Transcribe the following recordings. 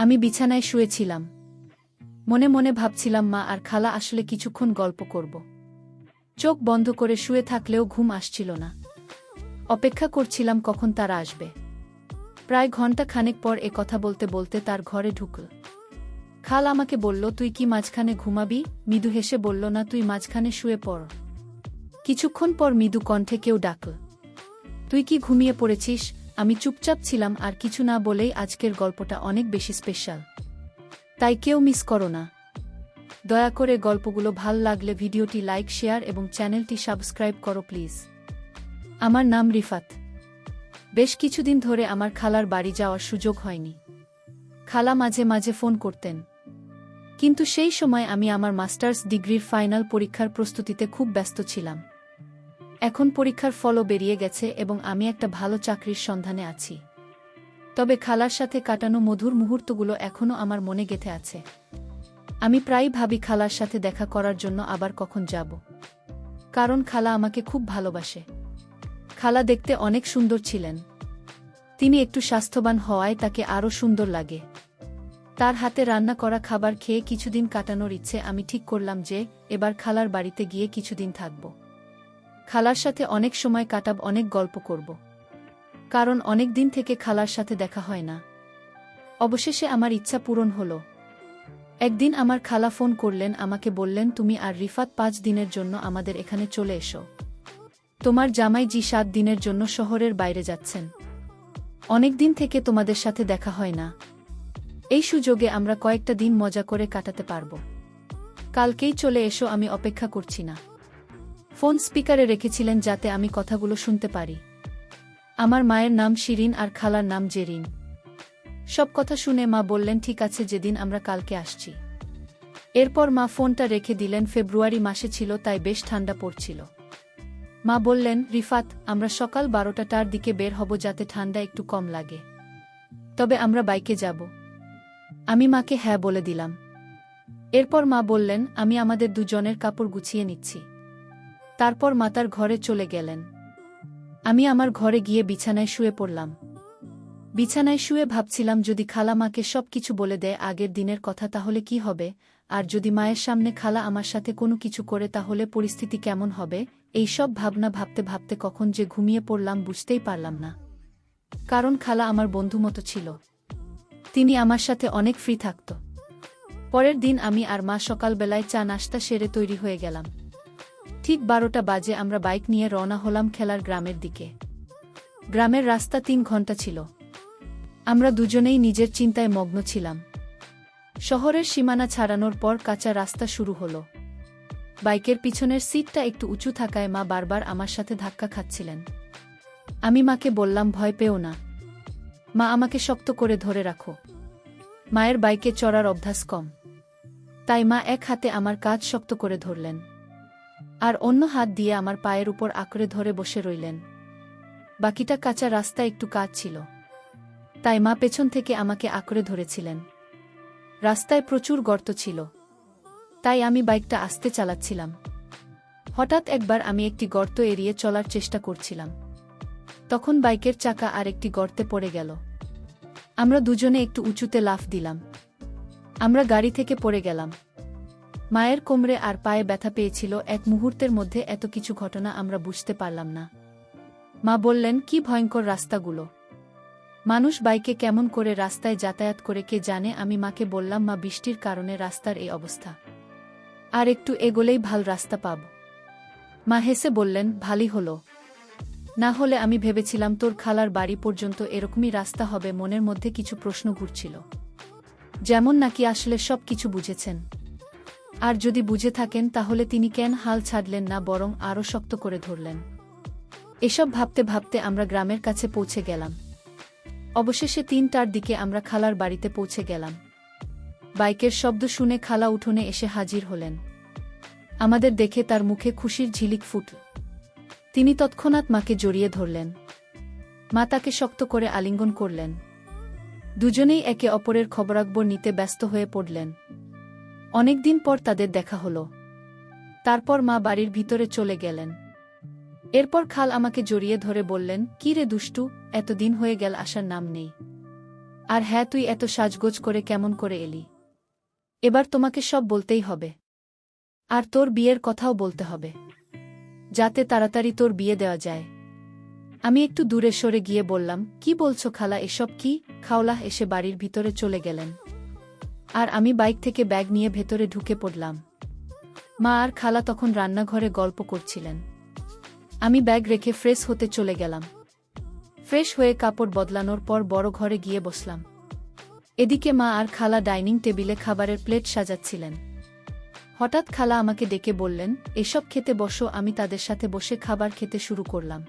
আমি বিছানায় শুয়েছিলাম। মনে মনে ভাবছিলাম মা আর খালা আসলে কিছুক্ষণ গল্প করব। চোখ বন্ধ করে শুয়ে থাকলেও ঘুম আসছিল না। অপেক্ষা করছিলাম কখন তারা আসবে। প্রায় ঘণ্টা খানেক পর এ কথা বলতে বলতে তার ঘরে ঢুকল। খাল আমাকে বলল, তুই কি মাঝখানে ঘুমাবি? মৃদু হেসে বলল, না, তুই মাঝখানে শুয়ে পড়। কিছুক্ষণ পর মৃদু কণ্ঠে কেউ ডাকল, তুই কি ঘুমিয়ে পড়েছিস? আমি চুপচাপ ছিলাম আর কিছু না বলেই আজকের গল্পটা অনেক বেশি স্পেশাল, তাই কেউ মিস করো না। দয়া করে গল্পগুলো ভাল লাগলে ভিডিওটি লাইক, শেয়ার এবং চ্যানেলটি সাবস্ক্রাইব করো প্লিজ। আমার নাম রিফাত। বেশ কিছুদিন ধরে আমার খালার বাড়ি যাওয়ার সুযোগ হয়নি। খালা মাঝে মাঝে ফোন করতেন, কিন্তু সেই সময় আমি আমার মাস্টার্স ডিগ্রির ফাইনাল পরীক্ষার প্রস্তুতিতে খুব ব্যস্ত ছিলাম। এখন পরীক্ষার ফলও বেরিয়ে গেছে এবং আমি একটা ভালো চাকরির সন্ধানে আছি। তবে খালার সাথে কাটানো মধুর মুহূর্তগুলো এখনও আমার মনে গেঁথে আছে। আমি প্রায়ই ভাবি খালার সাথে দেখা করার জন্য আবার কখন যাব, কারণ খালা আমাকে খুব ভালোবাসে। খালা দেখতে অনেক সুন্দর ছিলেন। তিনি একটু স্বাস্থ্যবান হওয়ায় তাকে আরও সুন্দর লাগে। তার হাতে রান্না করা খাবার খেয়ে কিছুদিন কাটানোর ইচ্ছে আমি ঠিক করলাম যে এবার খালার বাড়িতে গিয়ে কিছুদিন থাকব। খালার সাথে অনেক সময় কাটাব, অনেক গল্প করব, কারণ অনেক দিন থেকে খালার সাথে দেখা হয় না। অবশেষে আমার ইচ্ছা পূরণ হলো। একদিন আমার খালা ফোন করলেন, আমাকে বললেন, তুমি আর রিফাত 5 দিনের জন্য আমাদের এখানে চলে এসো। তোমার জামাই জি 7 দিনের জন্য শহরের বাইরে যাচ্ছেন। অনেক দিন থেকে তোমাদের সাথে দেখা হয় না। এই সুযোগে আমরা কয়েকটা দিন মজা করে কাটাতে পারব। কালকেই চলে এসো, আমি অপেক্ষা করছি না। ফোন স্পিকারে রেখেছিলেন যাতে আমি কথাগুলো শুনতে পারি। আমার মায়ের নাম শিরিন আর খালার নাম জেরিন। সব কথা শুনে মা বললেন, ঠিক আছে, যেদিন আমরা কালকে আসছি। এরপর মা ফোনটা রেখে দিলেন। ফেব্রুয়ারি মাসে ছিল, তাই বেশ ঠান্ডা পড়ছিল। মা বললেন, রিফাত, আমরা সকাল 12টার দিকে বের হব যাতে ঠান্ডা একটু কম লাগে। তবে আমরা বাইকে যাব। আমি মাকে হ্যাঁ বলে দিলাম। এরপর মা বললেন, আমি আমাদের দুজনের কাপড় গুছিয়ে নিচ্ছি। তারপর মা তার ঘরে চলে গেলেন। আমি আমার ঘরে গিয়ে বিছানায় শুয়ে পড়লাম। বিছানায় শুয়ে ভাবছিলাম, যদি খালা মাকে সব কিছু বলে দেয় আগের দিনের কথা, তাহলে কি হবে? আর যদি মায়ের সামনে খালা আমার সাথে কোনো কিছু করে, তাহলে পরিস্থিতি কেমন হবে? এই সব ভাবনা ভাবতে ভাবতে কখন যে ঘুমিয়ে পড়লাম বুঝতেই পারলাম না। কারণ খালা আমার বন্ধু মতো ছিল। তিনি আমার সাথে অনেক ফ্রি থাকত। পরের দিন আমি আর মা সকালবেলায় চা নাশতা সেরে তৈরি হয়ে গেলাম। ঠিক 12টা বাজে আমরা বাইক নিয়ে রওনা হলাম খেলার গ্রামের দিকে। গ্রামের রাস্তা 3 ঘন্টা ছিল। আমরা দুজনেই নিজের চিন্তায় মগ্ন ছিলাম। শহরের সীমানা ছাড়ানোর পর কাঁচা রাস্তা শুরু হলো। বাইকের পিছনের সিটটা একটু উঁচু থাকায় মা বারবার আমার সাথে ধাক্কা খাচ্ছিলেন। আমি মাকে বললাম, ভয় পেও না। মা আমাকে শক্ত করে ধরে রাখো। মায়ের বাইকে চড়ার অভ্যাস কম, তাই মা এক হাতে আমার কাঁধ শক্ত করে ধরলেন, আর অন্য হাত দিয়ে আমার পায়ের উপর আঁকড়ে ধরে বসে রইলেন। বাকিটা কাঁচা রাস্তা একটু কাজ ছিল, তাই মা পেছন থেকে আমাকে আঁকড়ে ধরেছিলেন। রাস্তায় প্রচুর গর্ত ছিল, তাই আমি বাইকটা আস্তে চালাচ্ছিলাম। হঠাৎ একবার আমি একটি গর্ত এড়িয়ে চলার চেষ্টা করছিলাম। তখন বাইকের চাকা আর একটি গর্তে পড়ে গেল। আমরা দুজনে একটু উঁচুতে লাফ দিলাম। আমরা গাড়ি থেকে পড়ে গেলাম। মায়ের কোমরে আর পায়ে ব্যথা পেয়েছিল। এক মুহূর্তের মধ্যে এত কিছু ঘটনা আমরা বুঝতে পারলাম না। মা বললেন, কি ভয়ঙ্কর রাস্তাগুলো! মানুষ বাইকে কেমন করে রাস্তায় যাতায়াত করে কে জানে। আমি মাকে বললাম, মা, বৃষ্টির কারণে রাস্তার এই অবস্থা। আর একটু এগোলেই ভাল রাস্তা পাব। মা হেসে বললেন, ভালই হলো। না হলে আমি ভেবেছিলাম তোর খালার বাড়ি পর্যন্ত এরকমই রাস্তা হবে। মনের মধ্যে কিছু প্রশ্ন ঘুরছিল, যেমন নাকি আসলে সব কিছু বুঝেছেন, আর যদি বুঝে থাকেন তাহলে তিনি কেন হাল ছাড়লেন না, বরং আরও শক্ত করে ধরলেন। এসব ভাবতে ভাবতে আমরা গ্রামের কাছে পৌঁছে গেলাম। অবশেষে 3টার দিকে আমরা খালার বাড়িতে পৌঁছে গেলাম। বাইকের শব্দ শুনে খালা উঠোনে এসে হাজির হলেন। আমাদের দেখে তার মুখে খুশির ঝিলিক ফুটল। তিনি তৎক্ষণাৎ মাকে জড়িয়ে ধরলেন। মা তাকে শক্ত করে আলিঙ্গন করলেন। দুজনেই একে অপরের খবরাখবর নিতে ব্যস্ত হয়ে পড়লেন। অনেকদিন পর তাদের দেখা হলো। তারপর মা বাড়ির ভিতরে চলে গেলেন। এরপর খাল আমাকে জড়িয়ে ধরে বললেন, কি রে দুষ্টু, এতদিন হয়ে গেল, আসার নাম নেই। আর হ্যাঁ, তুই এত সাজগোজ করে কেমন করে এলি? এবার তোমাকে সব বলতেই হবে। আর তোর বিয়ের কথাও বলতে হবে, যাতে তাড়াতাড়ি তোর বিয়ে দেওয়া যায়। আমি একটু দূরে সরে গিয়ে বললাম, কি বলছো খালা, এসব কি? খাওলাহ এসে বাড়ির ভিতরে চলে গেলেন, আর আমি বাইক থেকে ব্যাগ নিয়ে ভেতরে ঢুকে পড়লাম। মা আর খালা তখন রান্নাঘরে গল্প করছিলেন। আমি ব্যাগ রেখে ফ্রেশ হতে চলে গেলাম। ফ্রেশ হয়ে কাপড় বদলানোর পর বড় ঘরে গিয়ে বসলাম। এদিকে মা আর খালা ডাইনিং টেবিলে খাবারের প্লেট সাজাচ্ছিলেন। হঠাৎ খালা আমাকে ডেকে বললেন, এসব খেতে বসো। আমি তাদের সাথে বসে খাবার খেতে শুরু করলাম।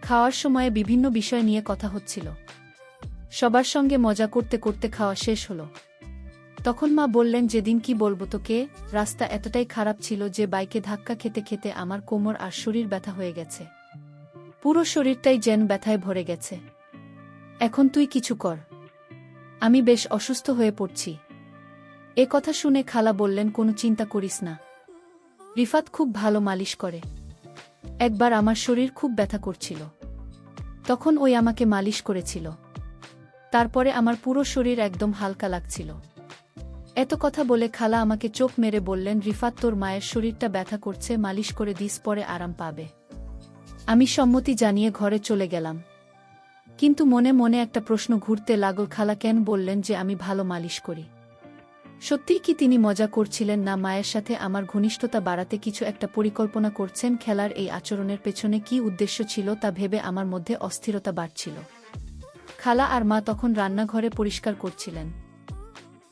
খাওয়ার সময়ে বিভিন্ন বিষয় নিয়ে কথা হচ্ছিল। সবার সঙ্গে মজা করতে করতে খাওয়া শেষ হলো। তখন মা বললেন, যেদিন কি বলবো তোকে, রাস্তা এতটাই খারাপ ছিল যে বাইকে ধাক্কা খেতে খেতে আমার কোমর আর শরীর ব্যথা হয়ে গেছে। পুরো শরীরটাই যেন ব্যথায় ভরে গেছে। এখন তুই কিছু কর, আমি বেশ অসুস্থ হয়ে পড়ছি। এ কথা শুনে খালা বললেন, কোনো চিন্তা করিস না, রিফাত খুব ভালো মালিশ করে। একবার আমার শরীর খুব ব্যথা করছিল, তখন ওই আমাকে মালিশ করেছিল। তারপরে আমার পুরো শরীর একদম হালকা লাগছিল। এত কথা বলে খালা আমাকে চোখ মেরে বললেন, রিফাত, তোর মায়ের শরীরটা ব্যথা করছে, মালিশ করে দিস, পরে আরাম পাবে। আমি সম্মতি জানিয়ে ঘরে চলে গেলাম। কিন্তু মনে মনে একটা প্রশ্ন ঘুরতে লাগল, খালা কেন বললেন যে আমি ভালো মালিশ করি? সত্যিই কি তিনি মজা করছিলেন, না মায়ের সাথে আমার ঘনিষ্ঠতা বাড়াতে কিছু একটা পরিকল্পনা করছেন? খেলার এই আচরণের পেছনে কি উদ্দেশ্য ছিল তা ভেবে আমার মধ্যে অস্থিরতা বাড়ছিল। খালা আর মা তখন রান্নাঘরে পরিষ্কার করছিলেন,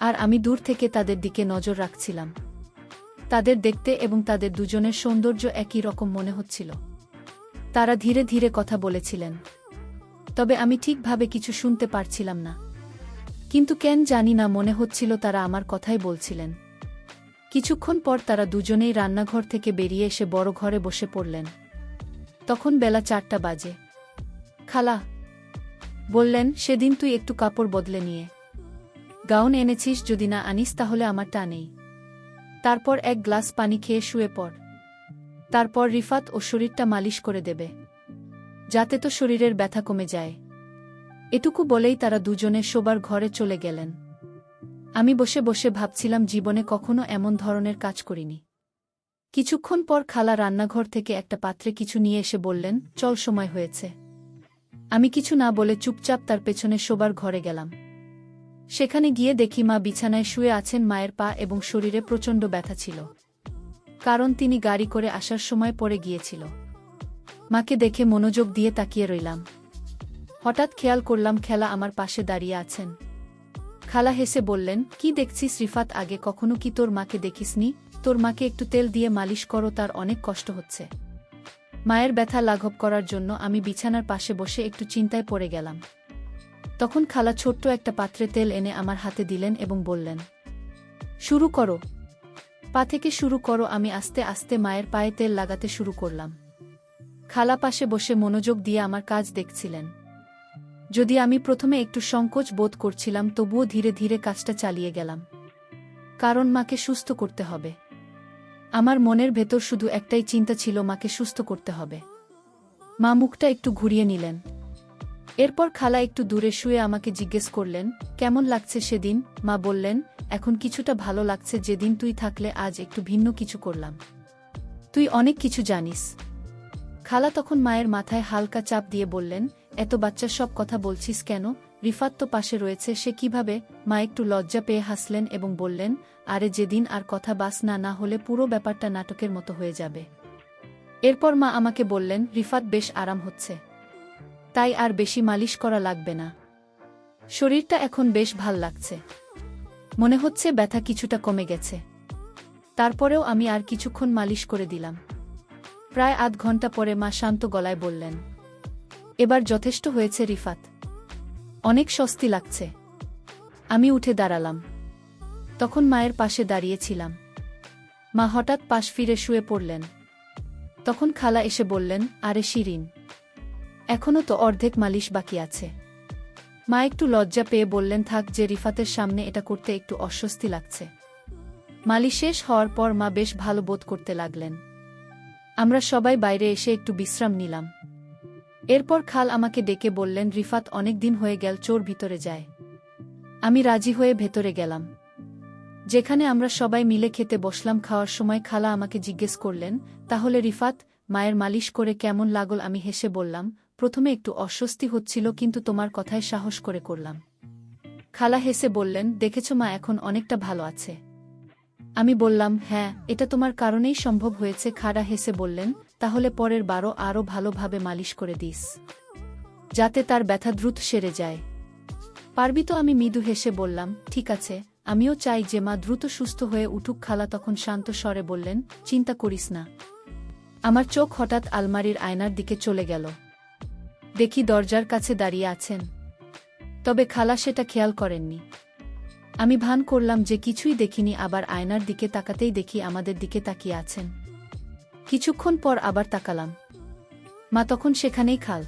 আর আমি দূর থেকে তাদের দিকে নজর রাখছিলাম। তাদের দেখতে এবং তাদের দুজনের সৌন্দর্য একই রকম মনে হচ্ছিল। তারা ধীরে ধীরে কথা বলেছিলেন, তবে আমি ঠিকভাবে কিছু শুনতে পারছিলাম না। কিন্তু কেন জানি না, মনে হচ্ছিল তারা আমার কথাই বলছিলেন। কিছুক্ষণ পর তারা দুজনেই রান্নাঘর থেকে বেরিয়ে এসে বড় ঘরে বসে পড়লেন। তখন বেলা 4টা বাজে। খালা বললেন, সেদিন তুই একটু কাপড় বদলে নিয়ে গাউন এনেছিস, যদি না আনিস তাহলে আমারটা নেই। তারপর এক গ্লাস পানি খেয়ে শুয়ে পড়। তারপর রিফাত ও শরীরটা মালিশ করে দেবে, যাতে তো শরীরের ব্যথা কমে যায়। এটুকু বলেই তারা দুজনে শোবার ঘরে চলে গেলেন। আমি বসে বসে ভাবছিলাম, জীবনে কখনো এমন ধরনের কাজ করিনি। কিছুক্ষণ পর খালা রান্নাঘর থেকে একটা পাত্রে কিছু নিয়ে এসে বললেন, চল, সময় হয়েছে। আমি কিছু না বলে চুপচাপ তার পেছনে শোবার ঘরে গেলাম। সেখানে গিয়ে দেখি মা বিছানায় শুয়ে আছেন। মায়ের পা এবং শরীরে প্রচণ্ড ব্যথা ছিল, কারণ তিনি গাড়ি করে আসার সময় পড়ে গিয়েছিল। মাকে দেখে মনোযোগ দিয়ে তাকিয়ে রইলাম। হঠাৎ খেয়াল করলাম খালা আমার পাশে দাঁড়িয়ে আছেন। খালা হেসে বললেন, কি দেখছিস রিফাত, আগে কখনো কি তোর মাকে দেখিসনি? তোর মাকে একটু তেল দিয়ে মালিশ করো, তার অনেক কষ্ট হচ্ছে। মায়ের ব্যথা লাঘব করার জন্য আমি বিছানার পাশে বসে একটু চিন্তায় পড়ে গেলাম। তখন খালা ছোট্ট একটা পাত্রে তেল এনে আমার হাতে দিলেন এবং বললেন, শুরু করো, পা থেকে শুরু করো। আমি আস্তে আস্তে মায়ের পায়ে তেল লাগাতে শুরু করলাম। খালা পাশে বসে মনোযোগ দিয়ে আমার কাজ দেখছিলেন। যদি আমি প্রথমে একটু সংকোচ বোধ করছিলাম, তবুও ধীরে ধীরে কাজটা চালিয়ে গেলাম, কারণ মাকে সুস্থ করতে হবে। আমার মনের ভেতর শুধু একটাই চিন্তা ছিল, মাকে সুস্থ করতে হবে। মা মুখটা একটু ঘুরিয়ে নিলেন। এরপর খালা একটু দূরে শুয়ে আমাকে জিজ্ঞেস করলেন, কেমন লাগছে সেদিন? মা বললেন, এখন কিছুটা ভালো লাগছে। যেদিন তুই থাকলে আজ একটু ভিন্ন কিছু করলাম। তুই অনেক কিছু জানিস। খালা তখন মায়ের মাথায় হালকা চাপ দিয়ে বললেন, এত বাচ্চার সব কথা বলছিস কেন? রিফাত তো পাশে রয়েছে, সে কিভাবে? মা একটু লজ্জা পেয়ে হাসলেন এবং বললেন, আরে যেদিন আর কথা বাস না হলে পুরো ব্যাপারটা নাটকের মতো হয়ে যাবে। এরপর মা আমাকে বললেন, রিফাত বেশ আরাম হচ্ছে, তাই আর বেশি মালিশ করা লাগবে না। শরীরটা এখন বেশ ভাল লাগছে, মনে হচ্ছে ব্যথা কিছুটা কমে গেছে। তারপরেও আমি আর কিছুক্ষণ মালিশ করে দিলাম। প্রায় আধ ঘন্টা পরে মা শান্ত গলায় বললেন, এবার যথেষ্ট হয়েছে রিফাত, অনেক স্বস্তি লাগছে। আমি উঠে দাঁড়ালাম। তখন মায়ের পাশে দাঁড়িয়েছিলাম। মা হঠাৎ পাশ ফিরে শুয়ে পড়লেন। তখন খালা এসে বললেন, আরে শিরিন, এখনও তো অর্ধেক মালিশ বাকি আছে। মা একটু লজ্জা পেয়ে বললেন, থাক, যে রিফাতের সামনে এটা করতে একটু অস্বস্তি লাগছে। মালিশ শেষ হওয়ার পর মা বেশ ভালো বোধ করতে লাগলেন। আমরা সবাই বাইরে এসে একটু বিশ্রাম নিলাম। এরপর খাল আমাকে ডেকে বললেন, রিফাত, অনেক দিন হয়ে গেল, চোর ভিতরে যায়। আমি রাজি হয়ে ভেতরে গেলাম। যেখানে আমরা সবাই মিলে খেতে বসলাম, খাওয়ার সময় খালা আমাকে জিজ্ঞেস করলেন, তাহলে রিফাত, মায়ের মালিশ করে কেমন লাগল? আমি হেসে বললাম, প্রথমে একটু অস্বস্তি হচ্ছিল, কিন্তু তোমার কথায় সাহস করে করলাম। খালা হেসে বললেন, দেখেছ মা এখন অনেকটা ভালো আছে। আমি বললাম, হ্যাঁ, এটা তোমার কারণেই সম্ভব হয়েছে। খালা হেসে বললেন, তাহলে পরের বারও আরও ভালোভাবে মালিশ করে দিস, যাতে তার ব্যথা দ্রুত সেরে যায়। পারবি তো? আমি মৃদু হেসে বললাম, ঠিক আছে, আমিও চাই যে মা দ্রুত সুস্থ হয়ে উঠুক। খালা তখন শান্ত স্বরে বললেন, চিন্তা করিস না। আমার চোখ হঠাৎ আলমারির আয়নার দিকে চলে গেল। দেখি দরজার কাছে দাঁড়িয়ে আছেন। তবে খালা সেটা খেয়াল করেননি। আমি ভান করলাম যে কিছুই দেখিনি, আবার আয়নার দিকে তাকাতেই দেখি আমাদের দিকে তাকিয়ে আছেন। কিছুক্ষণ পর আবার তাকালাম। মা তখন সেখানেই। খাল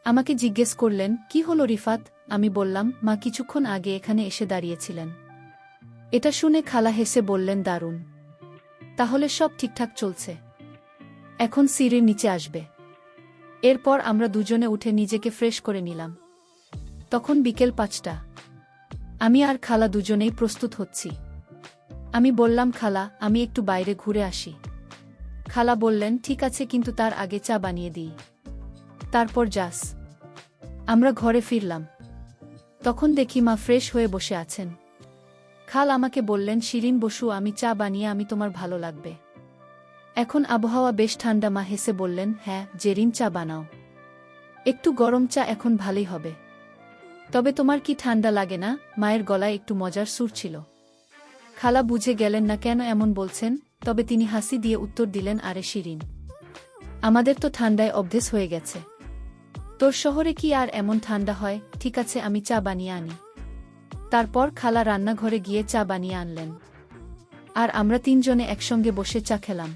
আমাকে জিজ্ঞেস করলেন, কি হলো রিফাত? আমি বললাম, মা কিছুক্ষণ আগে এখানে এসে দাঁড়িয়েছিলেন। এটা শুনে খালা হেসে বললেন, দারুণ, তাহলে সব ঠিকঠাক চলছে। এখন সিঁড়ির নিচে আসবে। এরপর আমরা দুজনে উঠে নিজেকে ফ্রেশ করে নিলাম। তখন বিকেল 5টা। আমি আর খালা দুজনেই প্রস্তুত হচ্ছি। আমি বললাম, খালা, আমি একটু বাইরে ঘুরে আসি। খালা বললেন, ঠিক আছে, কিন্তু তার আগে চা বানিয়ে দিই, তারপর যাস। আমরা ঘরে ফিরলাম। তখন দেখি মা ফ্রেশ হয়ে বসে আছেন। খাল আমাকে বললেন, শিরিন বসু, আমি চা বানিয়ে আমি তোমার ভালো লাগবে। এখন আবহাওয়া বেশ ঠান্ডা। মা হেসে বললেন, হ্যাঁ জেরিন, চা বানাও। একটু গরম চা এখন ভালোই হবে। তবে তোমার কি ঠান্ডা লাগে না? মায়ের গলায় একটু মজার সুর ছিল। খালা বুঝে গেলেন না কেন এমন বলছেন, তবে তিনি হাসি দিয়ে উত্তর দিলেন, আরে শিরিন, আমাদের তো ঠান্ডায় অভ্যেস হয়ে গেছে। তোর শহরে কি আর এমন ঠান্ডা হয়? ঠিক আছে, আমি চা বানিয়ে আনি। তারপর খালা রান্নাঘরে গিয়ে চা বানিয়ে আনলেন। আর আমরা তিনজনে একসঙ্গে বসে চা খেলাম।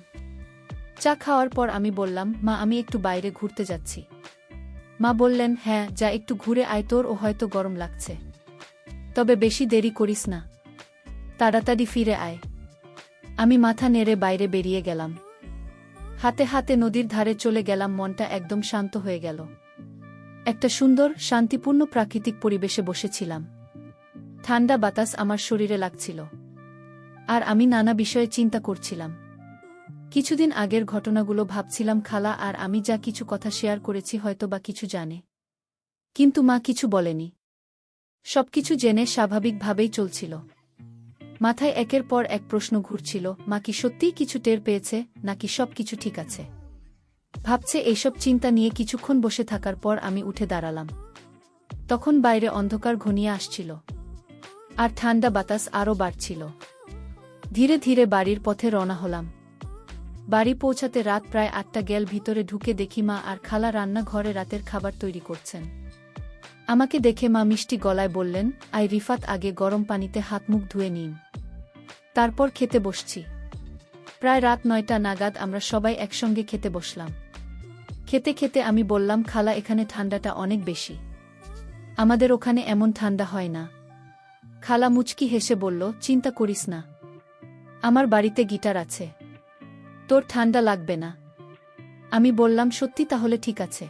চা খাওয়ার পর আমি বললাম, মা, আমি একটু বাইরে ঘুরতে যাচ্ছি। মা বললেন, হ্যাঁ যা, একটু ঘুরে আয়, তোর ও হয়তো গরম লাগছে। তবে বেশি দেরি করিস না, তাড়াতাড়ি ফিরে আয়। আমি মাথা নেড়ে বাইরে বেরিয়ে গেলাম। হাতে হাতে নদীর ধারে চলে গেলাম। মনটা একদম শান্ত হয়ে গেল। একটা সুন্দর, শান্তিপূর্ণ প্রাকৃতিক পরিবেশে বসেছিলাম। ঠান্ডা বাতাস আমার শরীরে লাগছিল। আর আমি নানা বিষয়ে চিন্তা করছিলাম। কিছুদিন আগের ঘটনাগুলো ভাবছিলাম। খালা আর আমি যা কিছু কথা শেয়ার করেছি হয়তো বা কিছু জানে, কিন্তু মা কিছু বলেনি। সবকিছু জেনে স্বাভাবিকভাবেই চলছিল। মাথায় একের পর এক প্রশ্ন ঘুরছিল, মা কি সত্যিই কিছু টের পেয়েছে, নাকি সব কিছু ঠিক আছে? ভাবছে এইসব চিন্তা নিয়ে কিছুক্ষণ বসে থাকার পর আমি উঠে দাঁড়ালাম। তখন বাইরে অন্ধকার ঘনিয়ে আসছিল, আর ঠান্ডা বাতাস আরও বাড়ছিল। ধীরে ধীরে বাড়ির পথে রওনা হলাম। বাড়ি পৌঁছাতে রাত প্রায় 8টা গেল। ভিতরে ঢুকে দেখি মা আর খালা রান্নাঘরে রাতের খাবার তৈরি করছেন। আমাকে দেখে মা মিষ্টি গলায় বললেন, আই রিফাত, আগে গরম পানিতে হাত মুখ ধুয়ে নিন, তারপর খেতে বসছি। প্রায় রাত 9টা নাগাদ আমরা সবাই একসঙ্গে খেতে বসলাম। খেতে খেতে আমি বললাম, খালা, এখানে ঠান্ডাটা অনেক বেশি। আমাদের ওখানে এমন ঠান্ডা হয় না। খালা মুচকি হেসে বলল, চিন্তা করিস না, আমার বাড়িতে গিটার আছে, তোর ঠান্ডা লাগবে না। আমি বললাম, সত্যি? তাহলে ঠিক আছে,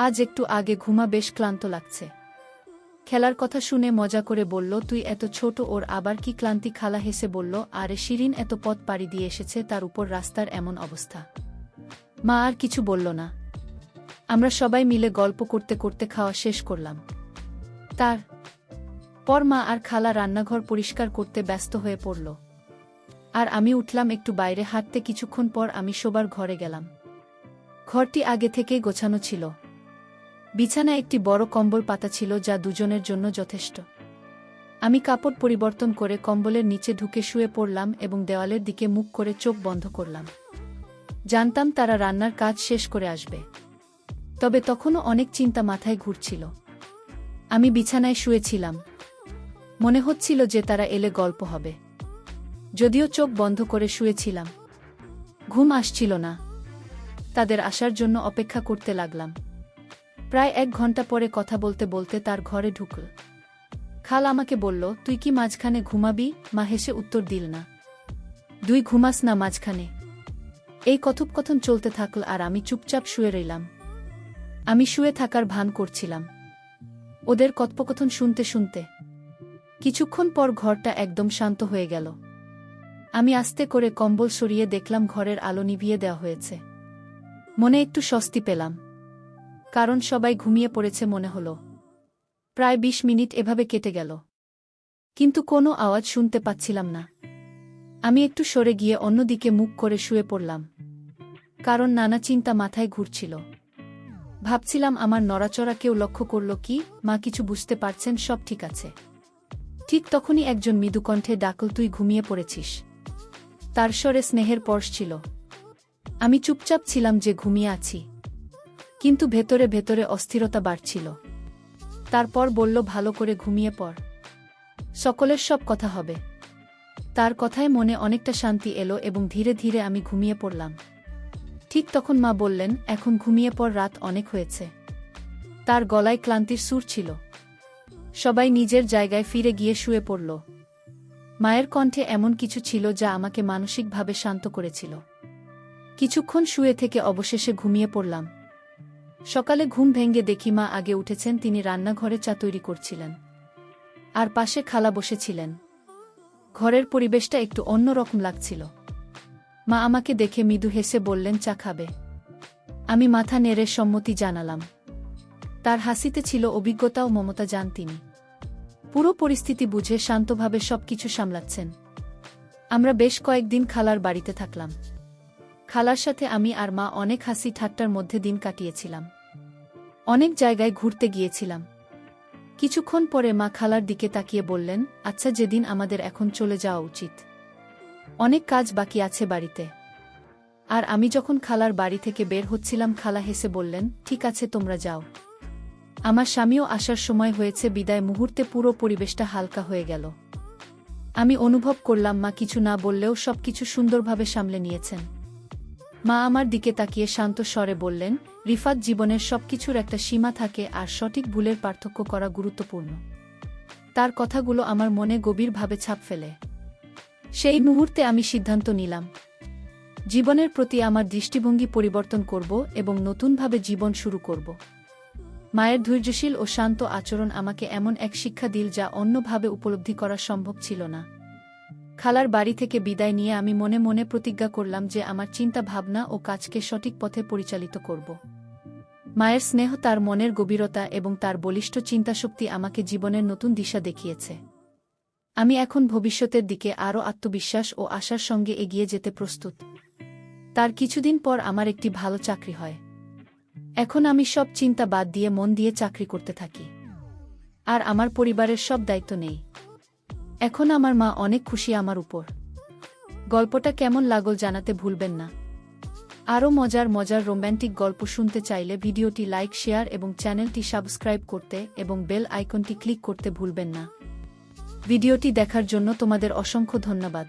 আজ একটু আগে ঘুমা, বেশ ক্লান্ত লাগছে। খেলার কথা শুনে মজা করে বলল, তুই এত ছোট, ওর আবার কি ক্লান্তি? খালা হেসে বলল, আরে শিরিন এত পথ পাড়ি দিয়ে এসেছে, তার উপর রাস্তার এমন অবস্থা। মা আর কিছু বলল না। আমরা সবাই মিলে গল্প করতে করতে খাওয়া শেষ করলাম। তার পর মা আর খালা রান্নাঘর পরিষ্কার করতে ব্যস্ত হয়ে পড়ল। আর আমি উঠলাম একটু বাইরে হাঁটতে। কিছুক্ষণ পর আমি শোবার ঘরে গেলাম। ঘরটি আগে থেকেই গোছানো ছিল। বিছানায় একটি বড় কম্বল পাতা ছিল, যা দুজনের জন্য যথেষ্ট। আমি কাপড় পরিবর্তন করে কম্বলের নিচে ঢুকে শুয়ে পড়লাম এবং দেওয়ালের দিকে মুখ করে চোখ বন্ধ করলাম। জানতাম তারা রান্নার কাজ শেষ করে আসবে। তবে তখনও অনেক চিন্তা মাথায় ঘুরছিল। আমি বিছানায় শুয়েছিলাম। মনে হচ্ছিল যে তারা এলে গল্প হবে। যদিও চোখ বন্ধ করে শুয়েছিলাম, ঘুম আসছিল না। তাদের আসার জন্য অপেক্ষা করতে লাগলাম। প্রায় 1 ঘন্টা পরে কথা বলতে বলতে তার ঘরে ঢুকল। খাল আমাকে বলল, তুই কি মাঝখানে ঘুমাবি? মা হেসে উত্তর দিল না। তুই ঘুমাস না মাঝখানে? এই কথোপকথন চলতে থাকল আর আমি চুপচাপ শুয়ে রইলাম। আমি শুয়ে থাকার ভান করছিলাম, ওদের কথোপকথন শুনতে শুনতে। কিছুক্ষণ পর ঘরটা একদম শান্ত হয়ে গেল। আমি আস্তে করে কম্বল সরিয়ে দেখলাম ঘরের আলো নিভিয়ে দেওয়া হয়েছে। মনে একটু স্বস্তি পেলাম, কারণ সবাই ঘুমিয়ে পড়েছে মনে হলো। প্রায় ২০ মিনিট এভাবে কেটে গেল, কিন্তু কোনো আওয়াজ শুনতে পাচ্ছিলাম না। আমি একটু সরে গিয়ে অন্যদিকে মুখ করে শুয়ে পড়লাম, কারণ নানা চিন্তা মাথায় ঘুরছিল। ভাবছিলাম আমার নড়াচড়া কেউ লক্ষ্য করল কি, মা কিছু বুঝতে পারছেন, সব ঠিক আছে। ঠিক তখনই একজন মৃদু কণ্ঠে ডাকল, তুই ঘুমিয়ে পড়েছিস। তার স্বরে স্নেহের পরশ ছিল। আমি চুপচাপ ছিলাম যে ঘুমিয়ে আছি, কিন্তু ভেতরে ভেতরে অস্থিরতা বাড়ছিল। তারপর বলল, ভালো করে ঘুমিয়ে পড়, সকলের সব কথা হবে। তার কথায় মনে অনেকটা শান্তি এলো এবং ধীরে ধীরে আমি ঘুমিয়ে পড়লাম। ঠিক তখন মা বললেন, এখন ঘুমিয়ে পড়, রাত অনেক হয়েছে। তার গলায় ক্লান্তির সুর ছিল। সবাই নিজের জায়গায় ফিরে গিয়ে শুয়ে পড়ল। মায়ের কণ্ঠে এমন কিছু ছিল যা আমাকে মানসিকভাবে শান্ত করেছিল। কিছুক্ষণ শুয়ে থেকে অবশেষে ঘুমিয়ে পড়লাম। সকালে ঘুম ভেঙে দেখি মা আগে উঠেছেন, তিনি রান্নাঘরে চা তৈরি করছিলেন, আর পাশে খালা বসেছিলেন। ঘরের পরিবেশটা একটু অন্যরকম লাগছিল। মা আমাকে দেখে মৃদু হেসে বললেন, চা খাবে? আমি মাথা নেড়ে সম্মতি জানালাম। তার হাসিতে ছিল অভিজ্ঞতা ও মমতা, যান তিনি পুরো পরিস্থিতি বুঝে শান্তভাবে সবকিছু সামলাচ্ছেন। আমরা বেশ কয়েকদিন খালার বাড়িতে থাকলাম। খালার সাথে আমি আর মা অনেক হাসি ঠাট্টার মধ্যে দিন কাটিয়েছিলাম। অনেক জায়গায় ঘুরতে গিয়েছিলাম। কিছুক্ষণ পরে মা খালার দিকে তাকিয়ে বললেন, আচ্ছা, যেদিন আমাদের এখন চলে যাওয়া উচিত, অনেক কাজ বাকি আছে বাড়িতে। আর আমি যখন খালার বাড়ি থেকে বের হচ্ছিলাম, খালা হেসে বললেন, ঠিক আছে, তোমরা যাও। আমার স্বামীও আসার সময় হয়েছে। বিদায় মুহূর্তে পুরো পরিবেশটা হালকা হয়ে গেল। আমি অনুভব করলাম মা কিছু না বললেও সবকিছু সুন্দরভাবে সামলে নিয়েছেন। মা আমার দিকে তাকিয়ে শান্ত স্বরে বললেন, রিফাত, জীবনের সবকিছুর একটা সীমা থাকে, আর সঠিক ভুলের পার্থক্য করা গুরুত্বপূর্ণ। তার কথাগুলো আমার মনে গভীরভাবে ছাপ ফেলে। সেই মুহূর্তে আমি সিদ্ধান্ত নিলাম, জীবনের প্রতি আমার দৃষ্টিভঙ্গি পরিবর্তন করব এবং নতুনভাবে জীবন শুরু করব। মায়ের ধৈর্যশীল ও শান্ত আচরণ আমাকে এমন এক শিক্ষা দিল যা অন্যভাবে উপলব্ধি করা সম্ভব ছিল না। খালার বাড়ি থেকে বিদায় নিয়ে আমি মনে মনে প্রতিজ্ঞা করলাম যে আমার চিন্তা ভাবনা ও কাজকে সঠিক পথে পরিচালিত করব। মায়ের স্নেহ, তার মনের গভীরতা এবং তার বলিষ্ঠ চিন্তাশক্তি আমাকে জীবনের নতুন দিশা দেখিয়েছে। আমি এখন ভবিষ্যতের দিকে আরও আত্মবিশ্বাস ও আশার সঙ্গে এগিয়ে যেতে প্রস্তুত। তার কিছুদিন পর আমার একটি ভালো চাকরি হয়। এখন আমি সব চিন্তা বাদ দিয়ে মন দিয়ে চাকরি করতে থাকি, আর আমার পরিবারের সব দায়িত্ব নেই। এখন আমার মা অনেক খুশি আমার উপর। গল্পটা কেমন লাগল জানাতে ভুলবেন না। আরও মজার মজার রোম্যান্টিক গল্প শুনতে চাইলে ভিডিওটি লাইক, শেয়ার এবং চ্যানেলটি সাবস্ক্রাইব করতে এবং বেল আইকনটি ক্লিক করতে ভুলবেন না। ভিডিওটি দেখার জন্য তোমাদের অসংখ্য ধন্যবাদ।